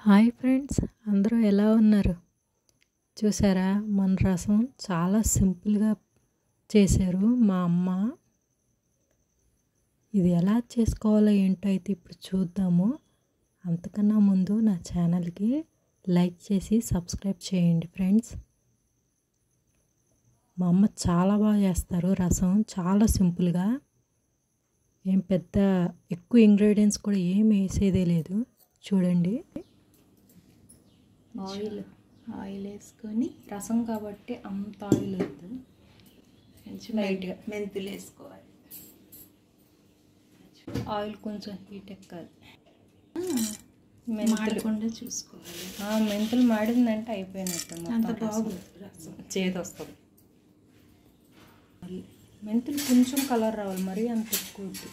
Hi friends, అందరూ ఎలా ఉన్నారు? చూసారా, మన రసం చాలా సింపుల్గా చేశారు మా అమ్మ. ఇది ఎలా చేసుకోవాలో ఏంటో అయితే ఇప్పుడు చూద్దాము. అంతకన్నా ముందు నా ఛానల్కి లైక్ చేసి సబ్స్క్రైబ్ చేయండి ఫ్రెండ్స్. మా అమ్మ చాలా బాగా చేస్తారు రసం, చాలా సింపుల్గా. ఏం పెద్ద ఎక్కువ ఇంగ్రీడియంట్స్ కూడా ఏం వేసేదే లేదు. చూడండి, ఆయిల్ వేసుకొని, రసం కాబట్టి అంత ఆయిల్ వద్దు, కొంచెం లైట్గా మెంతులు వేసుకోవాలి. ఆయిల్ కొంచెం హీట్ ఎక్కాలి, మెంతులు చూసుకోవాలి. మెంతులు మాడిందంటే అయిపోయినట్టు, అంత బాగుంది రసం, చేదు వస్తుంది. మెంతులు కొంచెం కలర్ రావాలి, మరీ అంత ఎక్కువ వద్దు.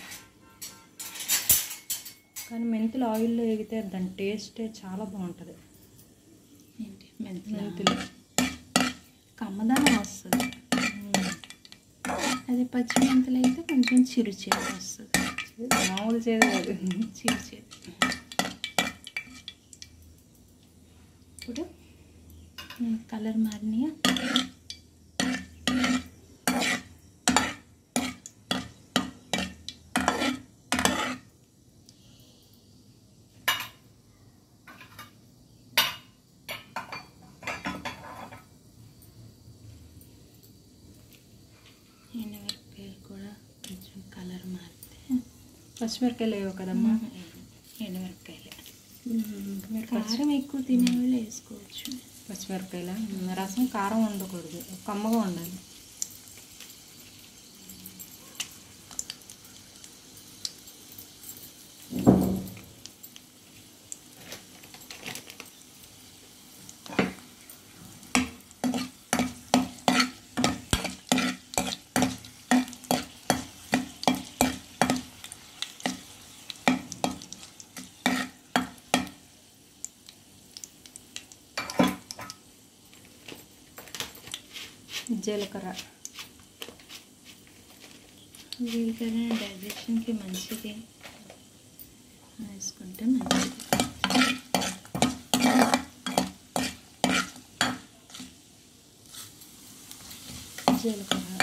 కానీ మెంతులు ఆయిల్లో వేగితే దాని టేస్టే చాలా బాగుంటుంది. ఏంటి మెంతులు కమ్మదనం వస్తుంది. అదే పచ్చి మెంతులు అయితే కొంచెం చిరు చేదు వస్తుంది. మామూలు చేదు కాదు, చిరు చేదు. ఇప్పుడు కలర్ మారినాయా, ఎండుమిరపకాయలు కూడా కొంచెం కలర్ మారితే. పచ్చిమిరపకాయలు వేయవు కదమ్మా, ఎండుమిరపకాయలు. మీరు కారం ఎక్కువ తినేవాళ్ళు వేసుకోవచ్చు. పచ్చిమిరపకాయల రసం కారం ఉండకూడదు, కమ్మగా ఉండాలి. జీలకర్ర డైజెషన్కి మంచిది, వేసుకుంటే మంచిది. జీలకర్ర,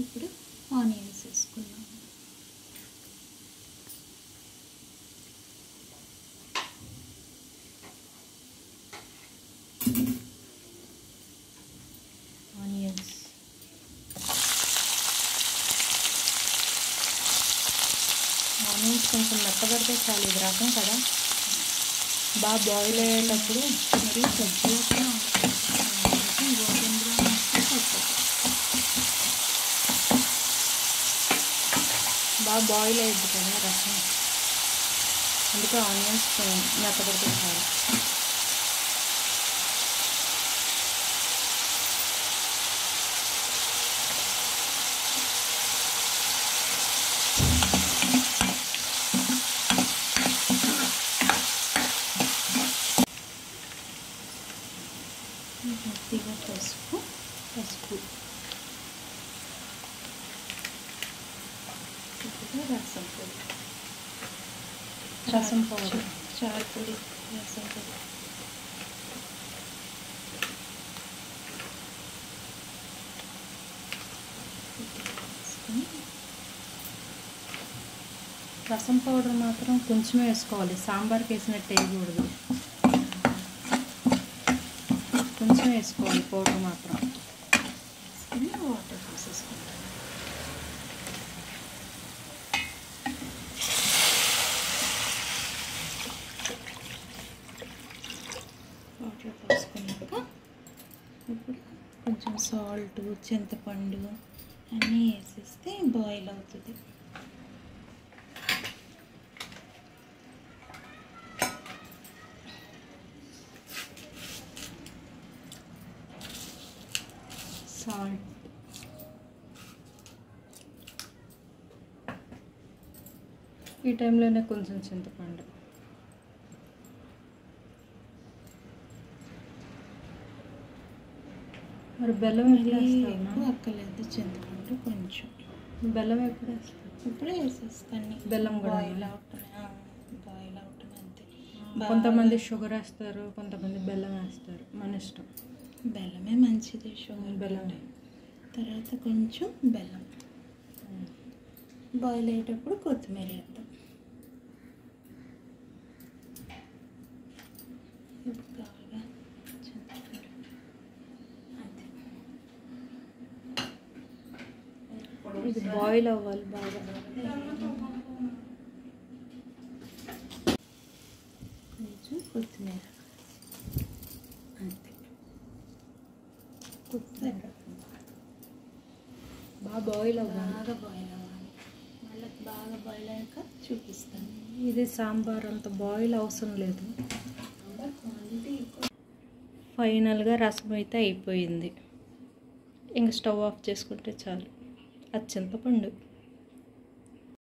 ఇప్పుడు ఆనియన్స్ వేసుకున్నాం. ఆనియన్స్ కొంచెం మెత్తబడితే చాలు, ఇది రసం కదా. బాగా బాయిల్ అయ్యేటప్పుడు మరి బాగా బాయిల్ అయ్యిద్ది కదా రసం, అందుకే ఆనియన్స్ మెత్తబడితే చాలు. కొద్దిగా పసుపు, రసం పౌడర్, చారు పొడి, రసం పొడి. రసం పౌడర్ మాత్రం కొంచెమే వేసుకోవాలి, సాంబార్కి వేసినట్టు వేయకూడదు. కొంచెం వేసుకోవాలి పౌడర్ మాత్రం. వాటర్ పోసేసుకోవాలి. వాటర్ పోసుకున్నాక ఇప్పుడు కొంచెం సాల్ట్, చింతపండు అన్నీ వేసేస్తే బాయిల్ అవుతుంది. సాల్ట్, ఈ టైంలోనే కొంచెం చింతపండు, మరి బెల్లం ఎక్కువ అక్కర్లేదు, చింతపండు కొంచెం. బెల్లం ఎప్పుడు వేస్తాం? ఇప్పుడే వేసేస్తాను. బెల్లం కూడా బాయిల్ అవుతుంది అంతే. కొంతమంది షుగర్ వేస్తారు, కొంతమంది బెల్లం వేస్తారు, మన ఇష్టం. బెల్లమే మంచిది, షుగర్ బెల్లం. తర్వాత కొంచెం బెల్లం. బాయిల్ అయ్యేటప్పుడు కొత్తిమీర వేద్దాం. ఇప్పుడు కావాలిగా అంతే. ఇది బాయిల్ అవ్వాలి బాగా. కొంచెం కొత్తిమీర అంతే. కొత్తిమీర బాగా బాయిల్ అవ్వాలి. బాగా బాయిల్ అవ్వాలి. మళ్ళీ బాగా బాయిల్ అయ్యాక చూపిస్తాను. ఇది సాంబార్ అంత బాయిల్ అవసరం లేదు. ఫైనల్గా రసం అయితే అయిపోయింది. ఇంక స్టవ్ ఆఫ్ చేసుకుంటే చాలు. అది చింతపండు.